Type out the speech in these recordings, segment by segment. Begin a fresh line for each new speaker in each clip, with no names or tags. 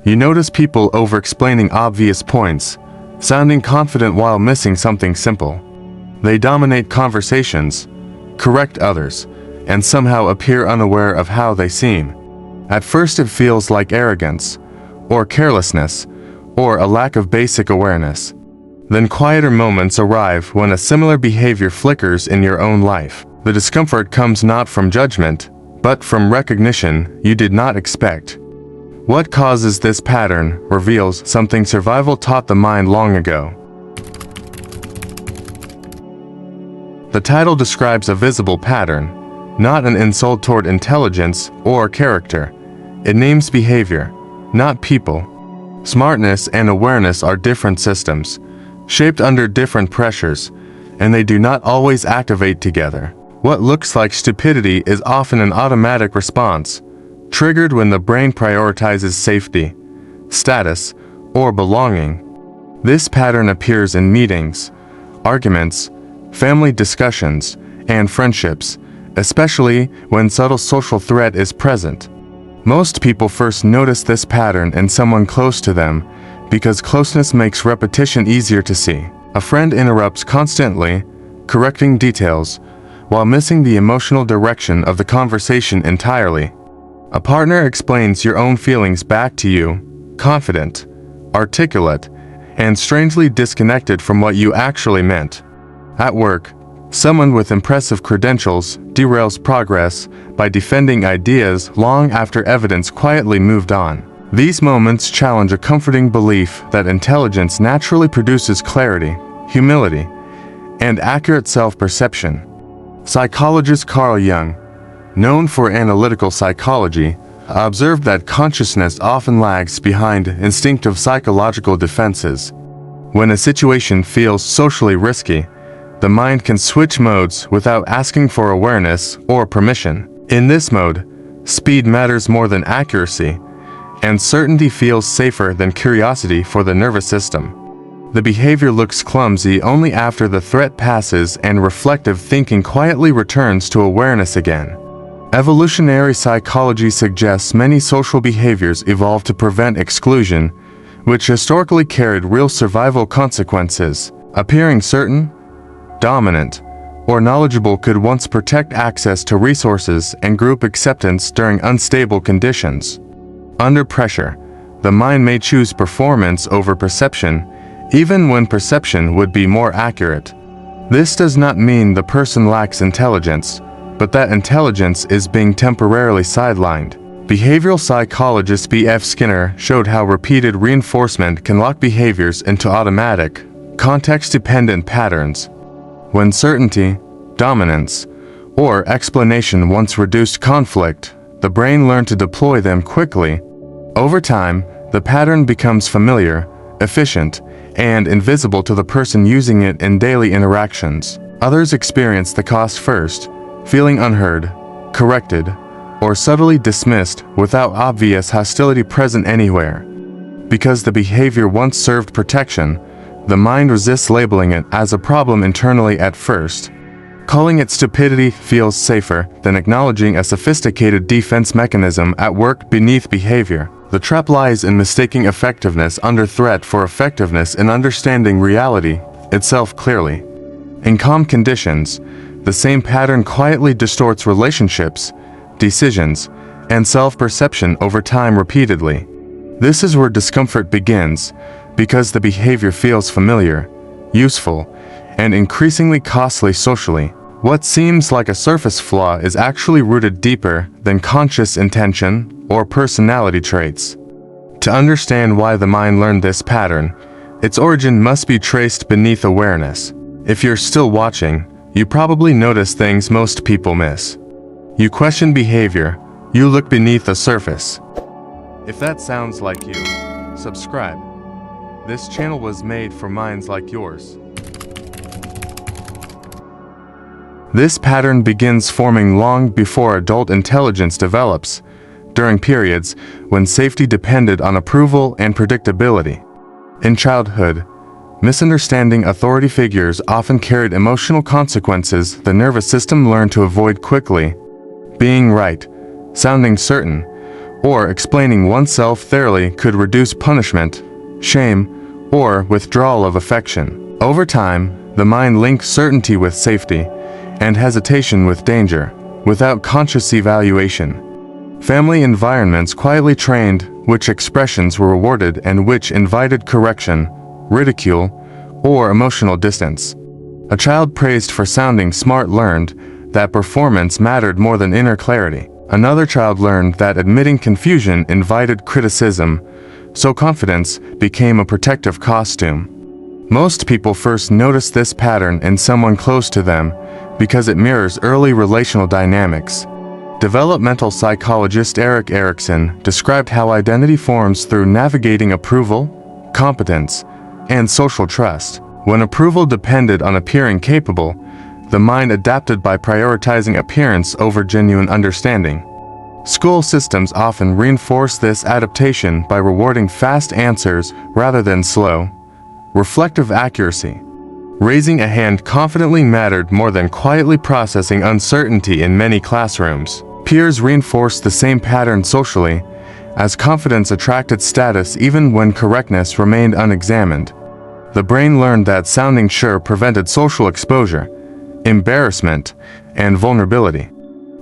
You notice people over-explaining obvious points, sounding confident while missing something simple. They dominate conversations, correct others, and somehow appear unaware of how they seem. At first it feels like arrogance, or carelessness, or a lack of basic awareness. Then quieter moments arrive when a similar behavior flickers in your own life. The discomfort comes not from judgment, but from recognition you did not expect. What causes this pattern reveals something survival taught the mind long ago. The title describes a visible pattern, not an insult toward intelligence or character. It names behavior, not people. Smartness and awareness are different systems, shaped under different pressures, and they do not always activate together. What looks like stupidity is often an automatic response, triggered when the brain prioritizes safety, status, or belonging. This pattern appears in meetings, arguments, family discussions, and friendships, especially when subtle social threat is present. Most people first notice this pattern in someone close to them because closeness makes repetition easier to see. A friend interrupts constantly, correcting details, while missing the emotional direction of the conversation entirely. A partner explains your own feelings back to you, confident, articulate, and strangely disconnected from what you actually meant. At work, someone with impressive credentials derails progress by defending ideas long after evidence quietly moved on. These moments challenge a comforting belief that intelligence naturally produces clarity, humility, and accurate self-perception. Psychologist Carl Jung, known for analytical psychology, observed that consciousness often lags behind instinctive psychological defenses. When a situation feels socially risky, the mind can switch modes without asking for awareness or permission. In this mode, speed matters more than accuracy, and certainty feels safer than curiosity for the nervous system. The behavior looks clumsy only after the threat passes and reflective thinking quietly returns to awareness again. Evolutionary psychology suggests many social behaviors evolved to prevent exclusion, which historically carried real survival consequences. Appearing certain, dominant, or knowledgeable could once protect access to resources and group acceptance during unstable conditions. Under pressure, the mind may choose performance over perception, even when perception would be more accurate. This does not mean the person lacks intelligence, but that intelligence is being temporarily sidelined. Behavioral psychologist B.F. Skinner showed how repeated reinforcement can lock behaviors into automatic, context-dependent patterns. When certainty, dominance, or explanation once reduced conflict, the brain learned to deploy them quickly. Over time, the pattern becomes familiar, efficient, and invisible to the person using it in daily interactions. Others experience the cost first, feeling unheard, corrected, or subtly dismissed without obvious hostility present anywhere. Because the behavior once served protection, the mind resists labeling it as a problem internally at first. Calling it stupidity feels safer than acknowledging a sophisticated defense mechanism at work beneath behavior. The trap lies in mistaking effectiveness under threat for effectiveness in understanding reality itself clearly. In calm conditions, the same pattern quietly distorts relationships, decisions, and self-perception over time repeatedly. This is where discomfort begins, because the behavior feels familiar, useful, and increasingly costly socially. What seems like a surface flaw is actually rooted deeper than conscious intention or personality traits. To understand why the mind learned this pattern, its origin must be traced beneath awareness. If you're still watching, you probably notice things most people miss. You question behavior, you look beneath the surface. If that sounds like you, subscribe. This channel was made for minds like yours. This pattern begins forming long before adult intelligence develops, during periods when safety depended on approval and predictability. In childhood, misunderstanding authority figures often carried emotional consequences the nervous system learned to avoid quickly. Being right, sounding certain, or explaining oneself thoroughly could reduce punishment, shame, or withdrawal of affection. Over time, the mind links certainty with safety and hesitation with danger, without conscious evaluation. Family environments quietly trained which expressions were rewarded and which invited correction, ridicule, or emotional distance. A child praised for sounding smart learned that performance mattered more than inner clarity. Another child learned that admitting confusion invited criticism, so confidence became a protective costume. Most people first notice this pattern in someone close to them because it mirrors early relational dynamics. Developmental psychologist Erik Erikson described how identity forms through navigating approval, competence, and social trust. When approval depended on appearing capable, the mind adapted by prioritizing appearance over genuine understanding. School systems often reinforce this adaptation by rewarding fast answers rather than slow, reflective accuracy. Raising a hand confidently mattered more than quietly processing uncertainty in many classrooms. Peers reinforced the same pattern socially, as confidence attracted status even when correctness remained unexamined. The brain learned that sounding sure prevented social exposure, embarrassment, and vulnerability.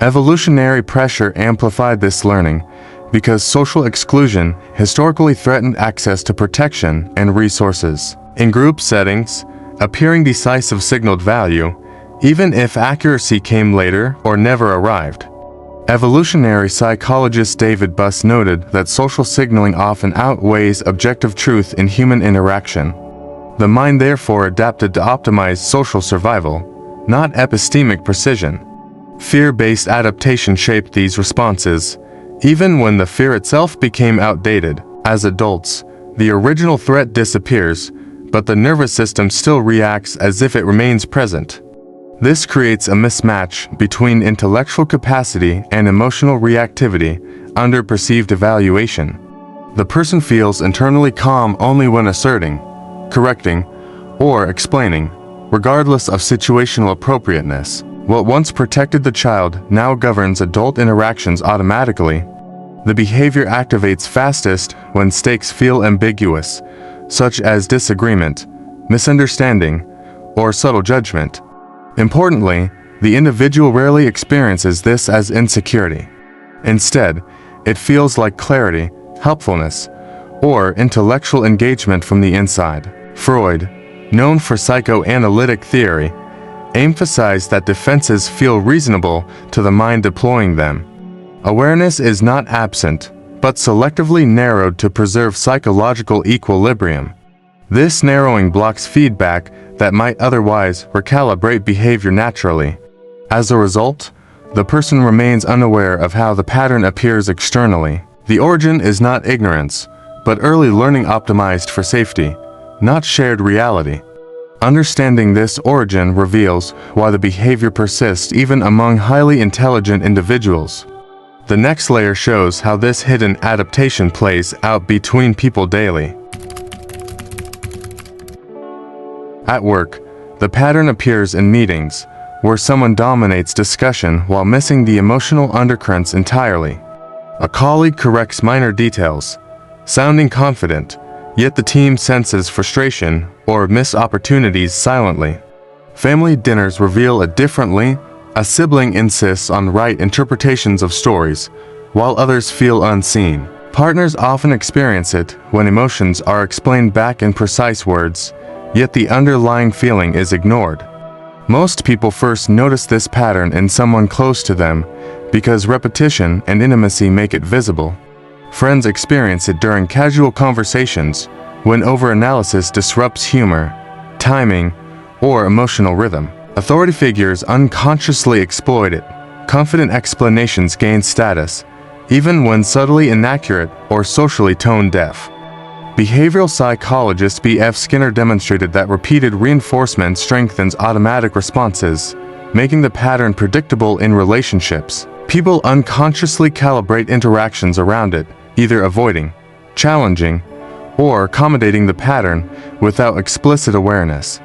Evolutionary pressure amplified this learning because social exclusion historically threatened access to protection and resources. In group settings, appearing decisive signaled value, even if accuracy came later or never arrived. Evolutionary psychologist David Buss noted that social signaling often outweighs objective truth in human interaction. The mind therefore adapted to optimize social survival, not epistemic precision. Fear-based adaptation shaped these responses, even when the fear itself became outdated. As adults, the original threat disappears, but the nervous system still reacts as if it remains present. This creates a mismatch between intellectual capacity and emotional reactivity under perceived evaluation. The person feels internally calm only when asserting, correcting, or explaining, regardless of situational appropriateness. What once protected the child now governs adult interactions automatically. The behavior activates fastest when stakes feel ambiguous, such as disagreement, misunderstanding, or subtle judgment. Importantly, the individual rarely experiences this as insecurity. Instead, it feels like clarity, helpfulness, or intellectual engagement from the inside. Freud, known for psychoanalytic theory, emphasized that defenses feel reasonable to the mind deploying them. Awareness is not absent, but selectively narrowed to preserve psychological equilibrium. This narrowing blocks feedback that might otherwise recalibrate behavior naturally. As a result, the person remains unaware of how the pattern appears externally. The origin is not ignorance, but early learning optimized for safety, not shared reality. Understanding this origin reveals why the behavior persists even among highly intelligent individuals. The next layer shows how this hidden adaptation plays out between people daily. At work, the pattern appears in meetings, where someone dominates discussion while missing the emotional undercurrents entirely. A colleague corrects minor details, sounding confident, yet the team senses frustration or missed opportunities silently. Family dinners reveal it differently. A sibling insists on right interpretations of stories, while others feel unseen. Partners often experience it when emotions are explained back in precise words, yet the underlying feeling is ignored. Most people first notice this pattern in someone close to them because repetition and intimacy make it visible. Friends experience it during casual conversations when overanalysis disrupts humor, timing, or emotional rhythm. Authority figures unconsciously exploit it. Confident explanations gain status, even when subtly inaccurate or socially tone-deaf. Behavioral psychologist B.F. Skinner demonstrated that repeated reinforcement strengthens automatic responses, making the pattern predictable in relationships. People unconsciously calibrate interactions around it, either avoiding, challenging, or accommodating the pattern without explicit awareness.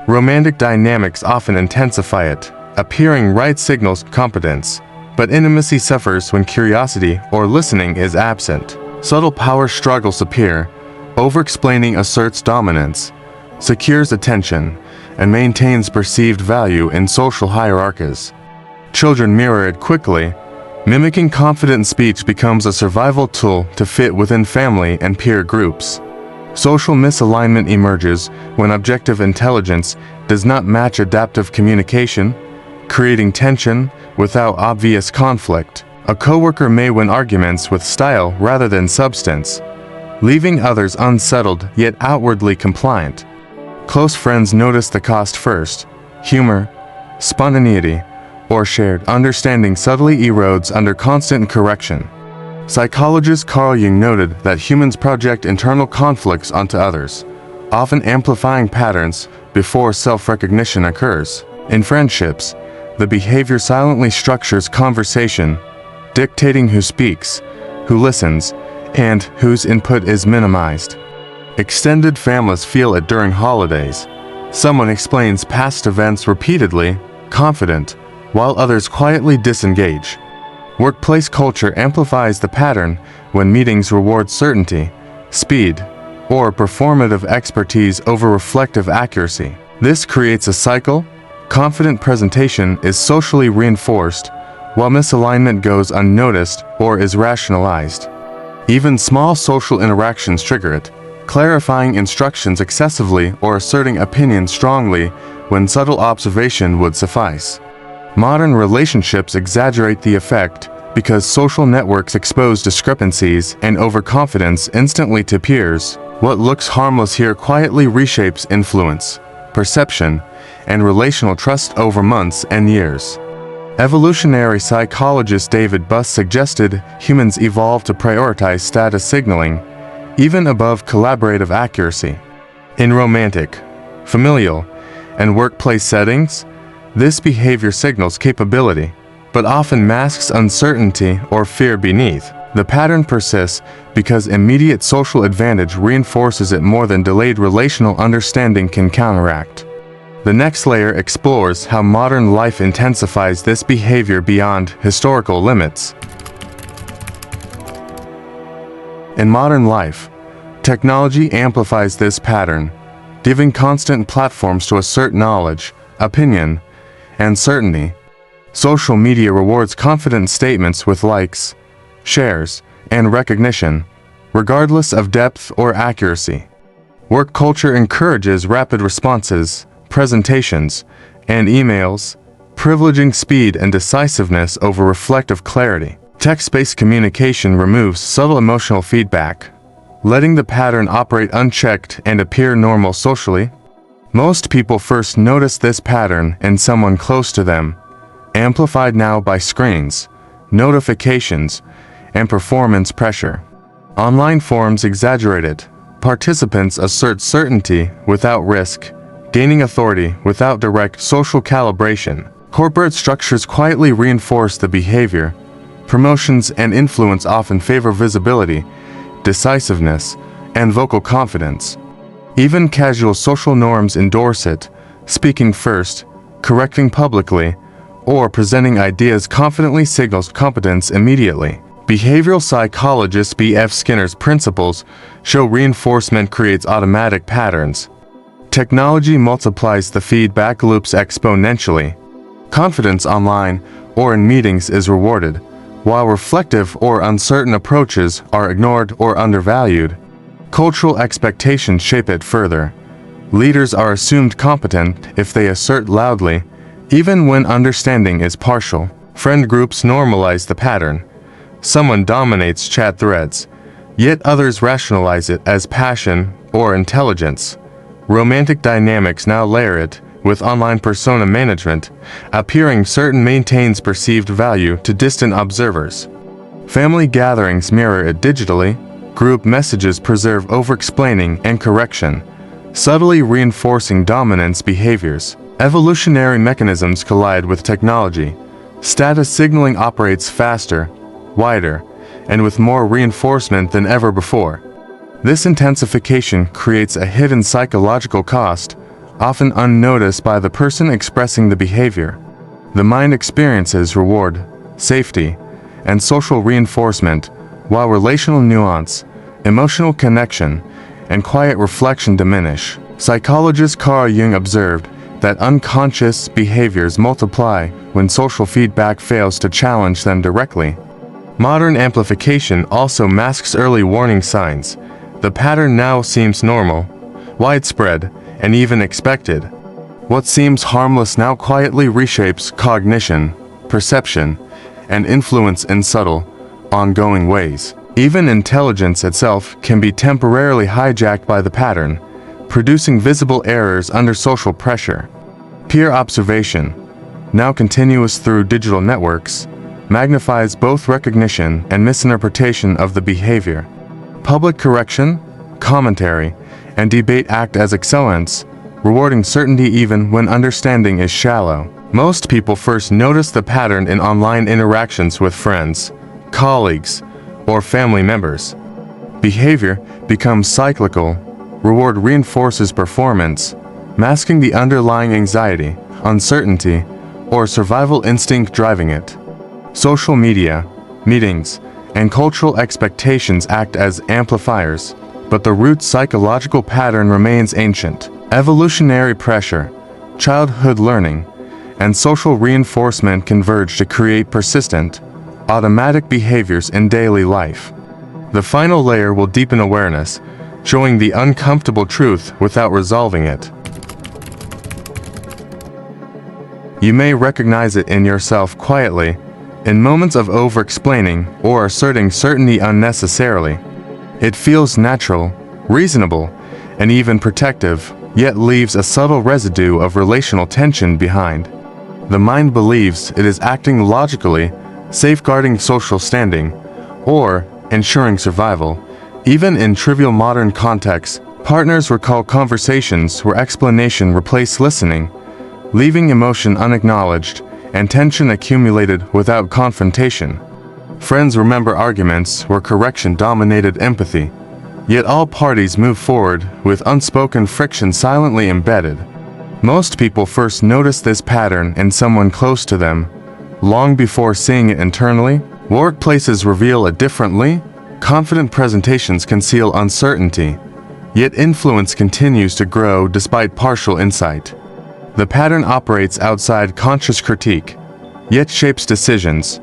Romantic dynamics often intensify it. Appearing right signals competence, but intimacy suffers when curiosity or listening is absent. Subtle power struggles appear. Overexplaining asserts dominance, secures attention, and maintains perceived value in social hierarchies. Children mirror it quickly. Mimicking confident speech becomes a survival tool to fit within family and peer groups. Social misalignment emerges when objective intelligence does not match adaptive communication, creating tension without obvious conflict. A coworker may win arguments with style rather than substance, leaving others unsettled yet outwardly compliant. Close friends notice the cost first. Humor, spontaneity, or shared understanding subtly erodes under constant correction. Psychologist Carl Jung noted that humans project internal conflicts onto others, often amplifying patterns before self-recognition occurs. In friendships, the behavior silently structures conversation, dictating who speaks, who listens, and whose input is minimized. Extended families feel it during holidays. Someone explains past events repeatedly, confident, while others quietly disengage. Workplace culture amplifies the pattern when meetings reward certainty, speed, or performative expertise over reflective accuracy. This creates a cycle. Confident presentation is socially reinforced, while misalignment goes unnoticed or is rationalized. Even small social interactions trigger it, clarifying instructions excessively or asserting opinions strongly when subtle observation would suffice. Modern relationships exaggerate the effect because social networks expose discrepancies and overconfidence instantly to peers. What looks harmless here quietly reshapes influence, perception, and relational trust over months and years. Evolutionary psychologist David Buss suggested humans evolved to prioritize status signaling, even above collaborative accuracy. In romantic, familial, and workplace settings, this behavior signals capability, but often masks uncertainty or fear beneath. The pattern persists because immediate social advantage reinforces it more than delayed relational understanding can counteract. The next layer explores how modern life intensifies this behavior beyond historical limits. In modern life, technology amplifies this pattern, giving constant platforms to assert knowledge, opinion, and certainty. Social media rewards confident statements with likes, shares, and recognition, regardless of depth or accuracy. Work culture encourages rapid responses, presentations, and emails, privileging speed and decisiveness over reflective clarity. Text-based communication removes subtle emotional feedback, letting the pattern operate unchecked and appear normal socially. Most people first notice this pattern in someone close to them, amplified now by screens, notifications, and performance pressure. Online forums exaggerate it. Participants assert certainty without risk, gaining authority without direct social calibration. Corporate structures quietly reinforce the behavior. Promotions and influence often favor visibility, decisiveness, and vocal confidence. Even casual social norms endorse it, speaking first, correcting publicly, or presenting ideas confidently signals competence immediately. Behavioral psychologist B.F. Skinner's principles show reinforcement creates automatic patterns. Technology multiplies the feedback loops exponentially. Confidence online or in meetings is rewarded, while reflective or uncertain approaches are ignored or undervalued. Cultural expectations shape it further. Leaders are assumed competent if they assert loudly, even when understanding is partial. Friend groups normalize the pattern. Someone dominates chat threads, yet others rationalize it as passion or intelligence. Romantic dynamics now layer it, with online persona management, appearing certain maintains perceived value to distant observers. Family gatherings mirror it digitally. Group messages preserve overexplaining and correction, subtly reinforcing dominance behaviors. Evolutionary mechanisms collide with technology. Status signaling operates faster, wider, and with more reinforcement than ever before. This intensification creates a hidden psychological cost, often unnoticed by the person expressing the behavior. The mind experiences reward, safety, and social reinforcement, while relational nuance, emotional connection, and quiet reflection diminish. Psychologist Carl Jung observed that unconscious behaviors multiply when social feedback fails to challenge them directly. Modern amplification also masks early warning signs. The pattern now seems normal, widespread, and even expected. What seems harmless now quietly reshapes cognition, perception, and influence in subtle, ongoing ways. Even intelligence itself can be temporarily hijacked by the pattern, producing visible errors under social pressure. Peer observation, now continuous through digital networks, magnifies both recognition and misinterpretation of the behavior. Public correction, commentary, and debate act as accelerants, rewarding certainty even when understanding is shallow. Most people first notice the pattern in online interactions with friends, colleagues, or family members. Behavior becomes cyclical, reward reinforces performance, masking the underlying anxiety, uncertainty, or survival instinct driving it. Social media, meetings, and cultural expectations act as amplifiers, but the root psychological pattern remains ancient. Evolutionary pressure, childhood learning, and social reinforcement converge to create persistent, automatic behaviors in daily life. The final layer will deepen awareness, showing the uncomfortable truth without resolving it. You may recognize it in yourself quietly, in moments of over-explaining or asserting certainty unnecessarily. It feels natural, reasonable, and even protective, yet leaves a subtle residue of relational tension behind. The mind believes it is acting logically, safeguarding social standing, or ensuring survival. Even in trivial modern contexts, partners recall conversations where explanation replaced listening, leaving emotion unacknowledged and tension accumulated without confrontation. Friends remember arguments where correction dominated empathy, yet all parties move forward with unspoken friction silently embedded. Most people first notice this pattern in someone close to them, long before seeing it internally. Workplaces reveal it differently. Confident presentations conceal uncertainty, yet influence continues to grow despite partial insight. The pattern operates outside conscious critique, yet shapes decisions,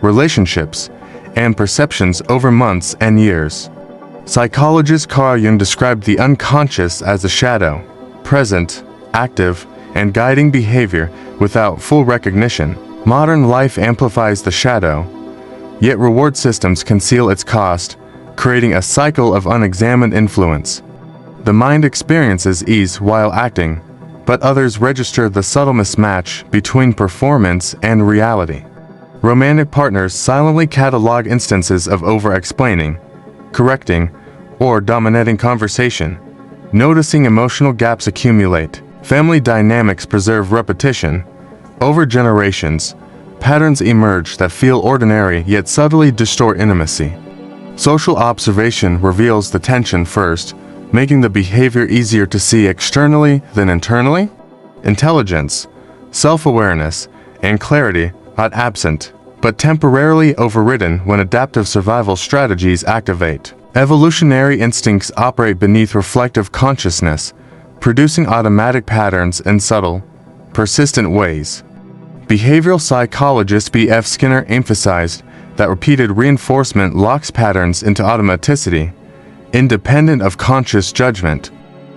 relationships, and perceptions over months and years. Psychologist Carl Jung described the unconscious as a shadow, present, active, and guiding behavior without full recognition. Modern life amplifies the shadow, yet reward systems conceal its cost, creating a cycle of unexamined influence. The mind experiences ease while acting, but others register the subtle mismatch between performance and reality. Romantic partners silently catalog instances of over-explaining, correcting, or dominating conversation, noticing emotional gaps accumulate. Family dynamics preserve repetition. Over generations, patterns emerge that feel ordinary yet subtly distort intimacy. Social observation reveals the tension first, making the behavior easier to see externally than internally. Intelligence, self-awareness, and clarity are absent, but temporarily overridden when adaptive survival strategies activate. Evolutionary instincts operate beneath reflective consciousness, producing automatic patterns in subtle, persistent ways. Behavioral psychologist B.F. Skinner emphasized that repeated reinforcement locks patterns into automaticity, independent of conscious judgment.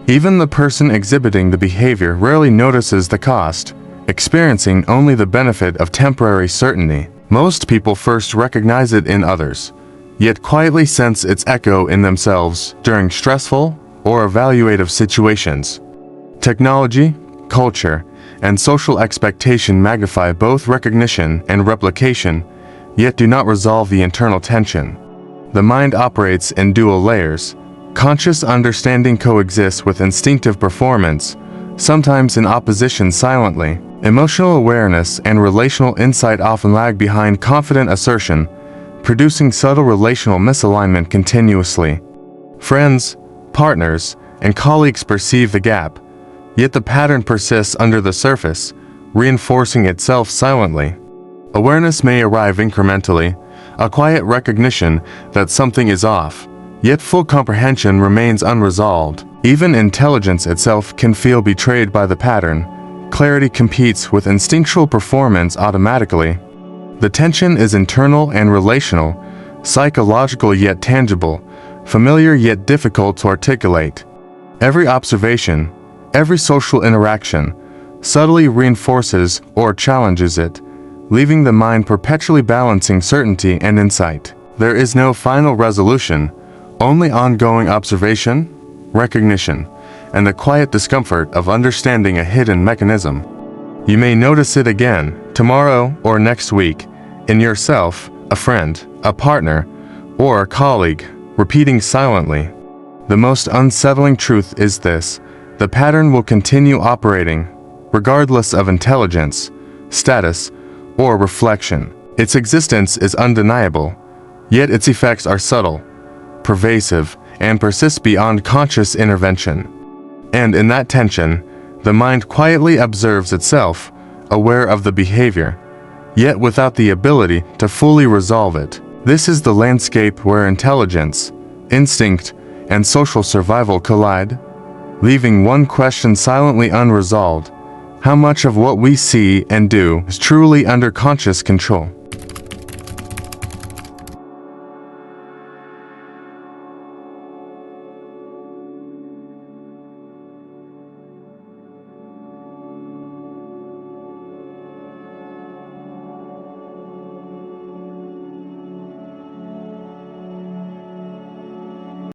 Even the person exhibiting the behavior rarely notices the cost, experiencing only the benefit of temporary certainty. Most people first recognize it in others, yet quietly sense its echo in themselves during stressful or evaluative situations. Technology, culture, and social expectation magnify both recognition and replication, yet do not resolve the internal tension. The mind operates in dual layers. Conscious understanding coexists with instinctive performance, sometimes in opposition silently. Emotional awareness and relational insight often lag behind confident assertion, producing subtle relational misalignment continuously. Friends, partners, and colleagues perceive the gap, yet the pattern persists under the surface, reinforcing itself silently. Awareness may arrive incrementally, a quiet recognition that something is off, yet full comprehension remains unresolved. Even intelligence itself can feel betrayed by the pattern. Clarity competes with instinctual performance automatically. The tension is internal and relational, psychological yet tangible, familiar yet difficult to articulate. Every observation, every social interaction, subtly reinforces or challenges it, leaving the mind perpetually balancing certainty and insight. There is no final resolution, only ongoing observation, recognition, and the quiet discomfort of understanding a hidden mechanism. You may notice it again, tomorrow or next week, in yourself, a friend, a partner, or a colleague, repeating silently. The most unsettling truth is this: the pattern will continue operating, regardless of intelligence, status, or reflection. Its existence is undeniable, yet its effects are subtle, pervasive, and persist beyond conscious intervention. And in that tension, the mind quietly observes itself, aware of the behavior, yet without the ability to fully resolve it. This is the landscape where intelligence, instinct, and social survival collide, leaving one question silently unresolved: how much of what we see and do is truly under conscious control?